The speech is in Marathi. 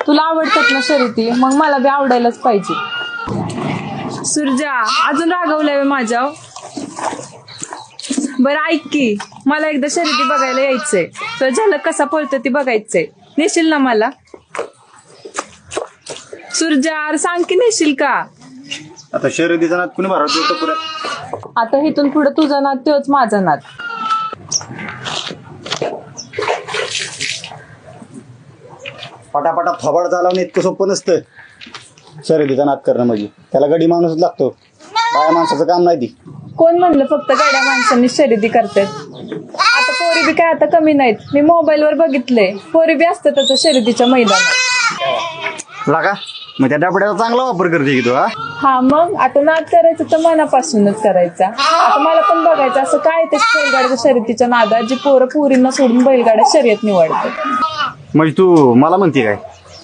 तुला आवडतात ना शर्यती, मग मला बी आवडायलाच पाहिजे. सुरजा अजून रागवलाय माझ्या. बरं ऐक की, मला एकदा शर्यती बघायला यायचंय. तो झलक कसा पळतो ती बघायचंय. नेशील ना मला? सुरजा सांग की नेशील का? आता शर्यतीचा नाद कुणी भरवतो पुढे? आता इथून पुढे तुझा नाद तोच माझा नाद. पटापटा थोबाड चालवणं इतकं सोपं नसतं. शर्यतीचा नाद करणं म्हणजे त्याला गडी माणूसच लागतो. बाया माणसाचं काम नाही ती. कोण म्हणलं फक्त गाड्या माणसांनी शर्यती करतात? आता पोरी बी काय आता कमी नाहीत. मी मोबाईलवर बघितलंय, पोरी बी असतातच शर्यतीच्या मैदानात. लागा मग त्या डाबड्याचा चांगला वापर करते की तू. हा मग आता नाद करायचं तर मनापासूनच करायचा. आता मला पण बघायचं असं काय ते बैलगाड्याच्या शर्यतीच्या नादात जी पोरं पोरींना सोडून बैलगाड्या शर्यत निवडतात. म्हणजे तू मला म्हणते काय